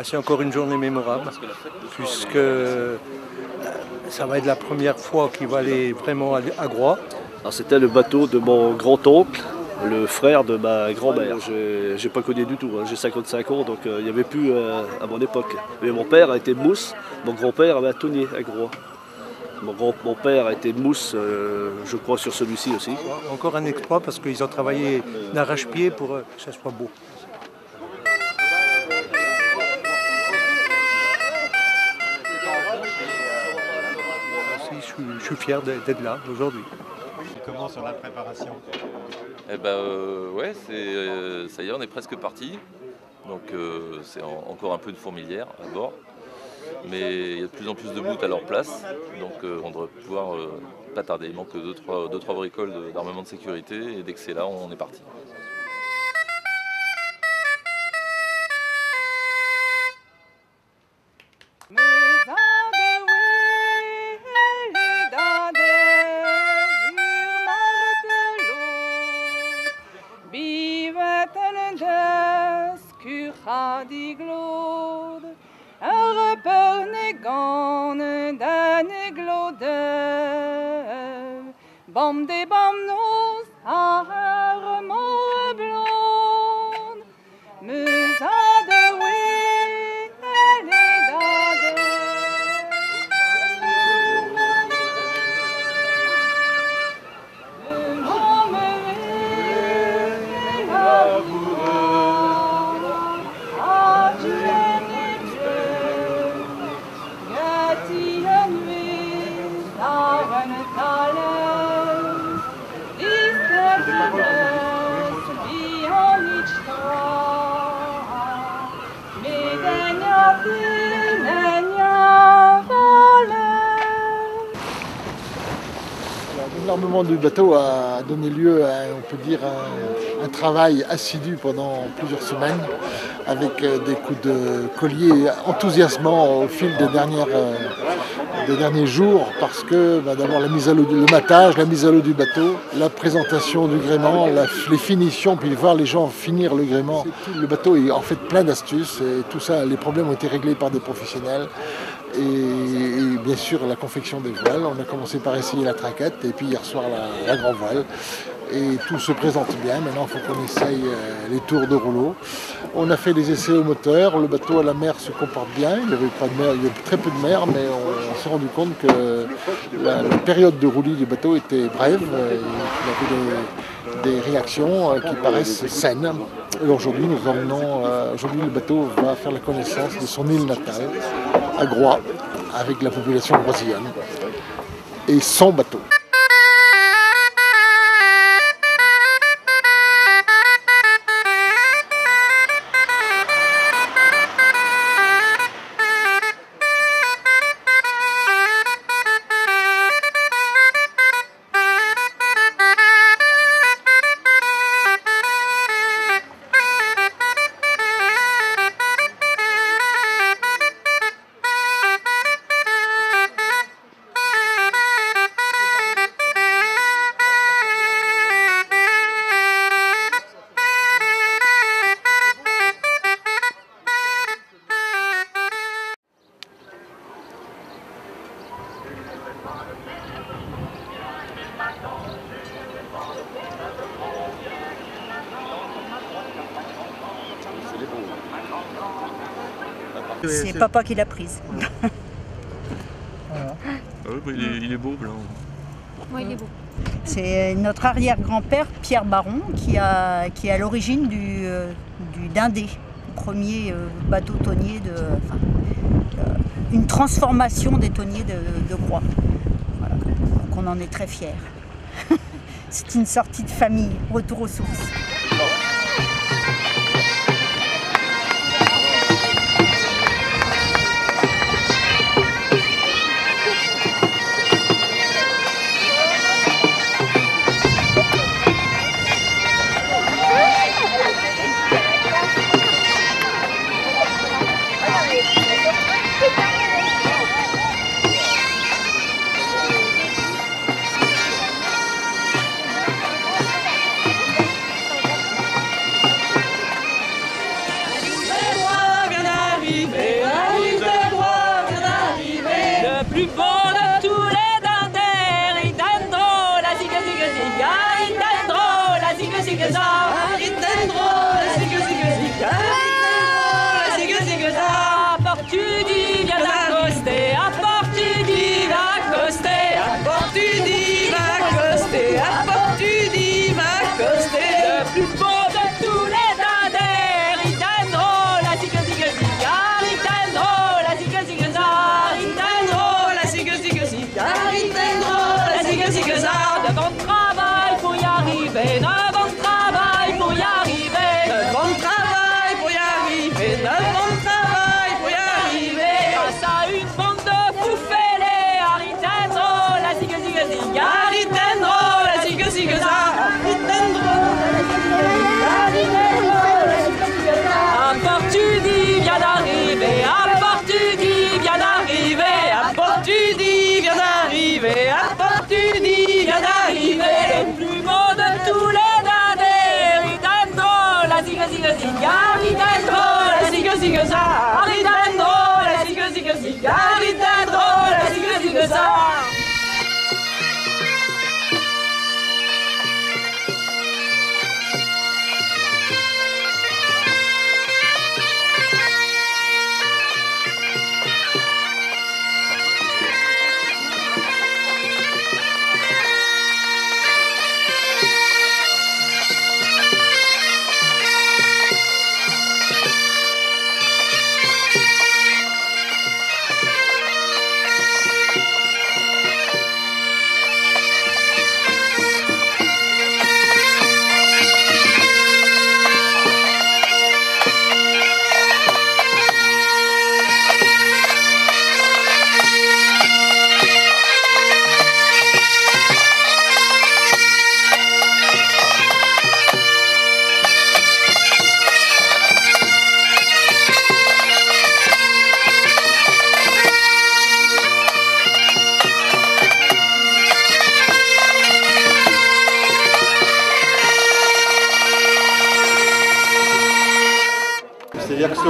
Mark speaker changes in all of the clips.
Speaker 1: C'est encore une journée mémorable, puisque ça va être la première fois qu'il va aller vraiment à Groix.
Speaker 2: C'était le bateau de mon grand-oncle, le frère de ma grand-mère. Je n'ai pas connu du tout, hein. J'ai 55 ans, donc il n'y avait plus à mon époque. Mais mon père a été mousse, mon grand-père avait un tonnier à Groix. Mon père a été mousse, je crois, sur celui-ci aussi.
Speaker 1: Encore un exploit parce qu'ils ont travaillé d'arrache-pied pour que ça soit beau. Je suis fier d'être là aujourd'hui.
Speaker 3: Comment sur la préparation?
Speaker 4: Ouais, ça y est, on est presque parti. Donc c'est encore un peu de fourmilière à bord. Mais il y a de plus en plus de boutes à leur place. Donc on devrait pouvoir pas tarder. Il manque deux, trois bricoles d'armement de sécurité. Et dès que c'est là, on est parti.
Speaker 5: Bom de bom nos haar moe blond, me zade we dade. Le homme est laboureux, gati anwe, dagen talen.
Speaker 6: L'armement du bateau a donné lieu à, on peut dire, un travail assidu pendant plusieurs semaines, avec des coups de collier enthousiasmants au fil des derniers jours, parce que d'abord la mise à l'eau, le matage, la mise à l'eau du bateau, la présentation du gréement, les finitions, puis voir les gens finir le gréement. Le bateau est en fait plein d'astuces et tout ça, les problèmes ont été réglés par des professionnels. Et bien sûr la confection des voiles. On a commencé par essayer la trinquette et puis hier soir la grand voile. Et tout se présente bien. Maintenant il faut qu'on essaye les tours de rouleau. On a fait des essais au moteur. Le bateau à la mer se comporte bien. Il y avait pas de mer, il y avait très peu de mer, mais on s'est rendu compte que la période de roulis du bateau était brève. Il y avait des réactions qui paraissent saines. Et aujourd'hui, aujourd'hui le bateau va faire la connaissance de son île natale, à Groix, avec la population brésilienne et son bateau.
Speaker 7: C'est papa qui l'a prise.
Speaker 4: Voilà. Ah oui, il est beau, blanc.
Speaker 7: Oui, il est beau. C'est notre arrière-grand-père, Pierre Baron, qui est à l'origine du Dindé, le premier bateau tonnier, une transformation des tonniers de Groix. Voilà. Donc on en est très fiers. C'est une sortie de famille, retour aux sources.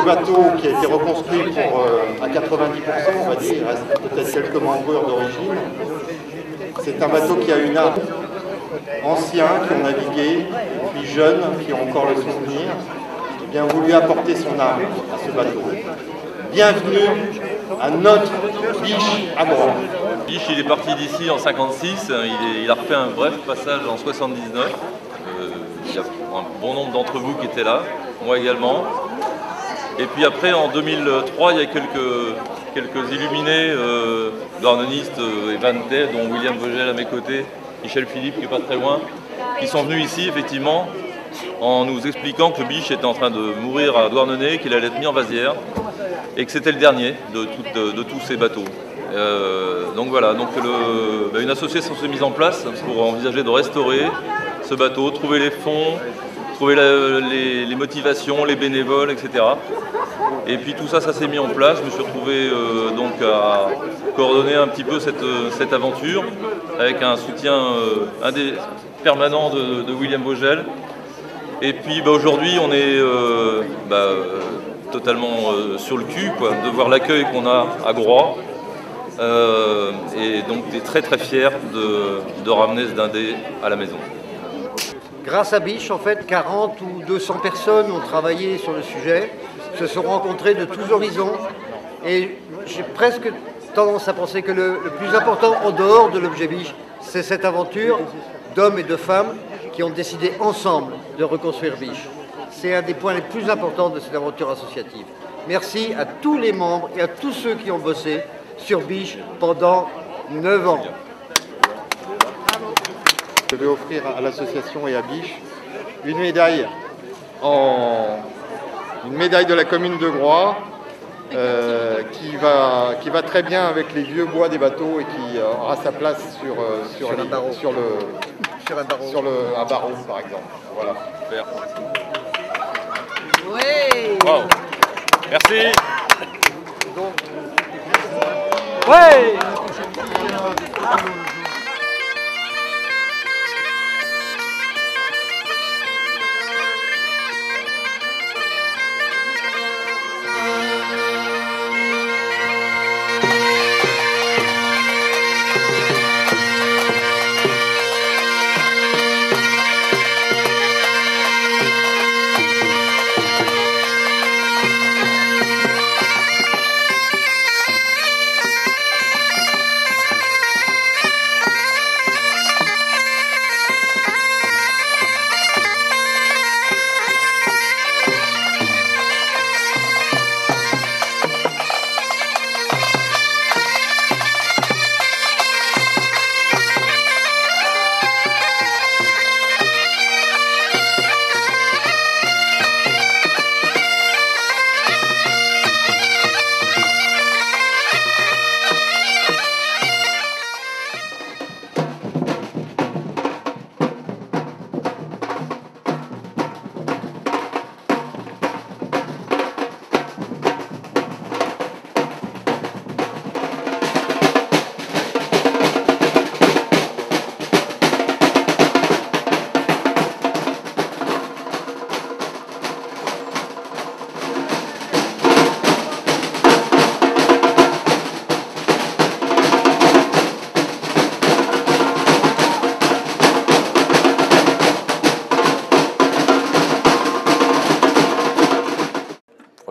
Speaker 8: bateau qui a été reconstruit à 90%, on va dire, il reste peut-être quelques membrures d'origine. C'est un bateau qui a une âme. Anciens qui ont navigué, puis jeunes qui ont encore le souvenir, ont bien voulu apporter son âme à ce bateau. Bienvenue à notre Biche à Groix.
Speaker 4: Biche, il est parti d'ici en 56, il a refait un bref passage en 79. Il y a un bon nombre d'entre vous qui étaient là, moi également. Et puis après, en 2003, il y a quelques illuminés douarnenistes et vannetais, dont William Vogel à mes côtés, Michel Philippe qui n'est pas très loin, qui sont venus ici effectivement en nous expliquant que Biche était en train de mourir à Douarnenez, qu'il allait être mis en vasière et que c'était le dernier de tous ces bateaux. Donc voilà, une association s'est mise en place pour envisager de restaurer ce bateau, trouver les fonds, trouver les motivations, les bénévoles, etc. Et puis tout ça, ça s'est mis en place. Je me suis retrouvé donc à coordonner un petit peu cette aventure avec un soutien permanent de William Vogel. Et puis aujourd'hui, on est totalement sur le cul de voir l'accueil qu'on a à Groix. Et donc très très fiers de ramener ce dindé à la maison.
Speaker 9: Grâce à Biche, en fait, 40 ou 200 personnes ont travaillé sur le sujet, se sont rencontrées de tous horizons, et j'ai presque tendance à penser que le plus important, en dehors de l'objet Biche, c'est cette aventure d'hommes et de femmes qui ont décidé ensemble de reconstruire Biche. C'est un des points les plus importants de cette aventure associative. Merci à tous les membres et à tous ceux qui ont bossé sur Biche pendant 9 ans.
Speaker 8: Je vais offrir à l'association et à Biche une médaille de la commune de Groix qui va très bien avec les vieux bois des bateaux et qui aura sa place sur un barreau par exemple. Voilà.
Speaker 4: Super.
Speaker 5: Oui.
Speaker 4: Wow. Merci.
Speaker 5: Ouais.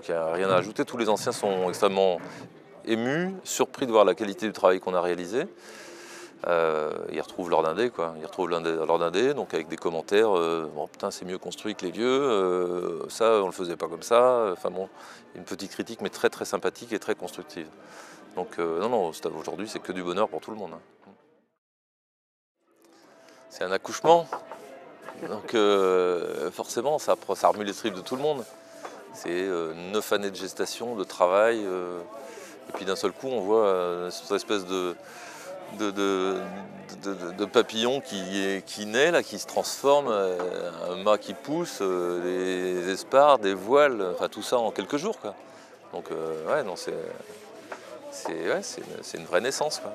Speaker 4: Il n'y a rien à ajouter, tous les anciens sont extrêmement émus, surpris de voir la qualité du travail qu'on a réalisé. Ils retrouvent leur dindé, ils retrouvent leur dindé, donc avec des commentaires, bon putain c'est mieux construit que les vieux, ça on le faisait pas comme ça, enfin bon, une petite critique mais très très sympathique et très constructive. Donc non, aujourd'hui c'est que du bonheur pour tout le monde. C'est un accouchement, donc forcément ça remue les tripes de tout le monde. C'est 9 années de gestation, de travail, et puis d'un seul coup on voit cette espèce de papillon qui naît, là, qui se transforme, un mât qui pousse, des espars, des voiles, enfin tout ça en quelques jours, quoi. Donc ouais, non, c'est une vraie naissance, quoi.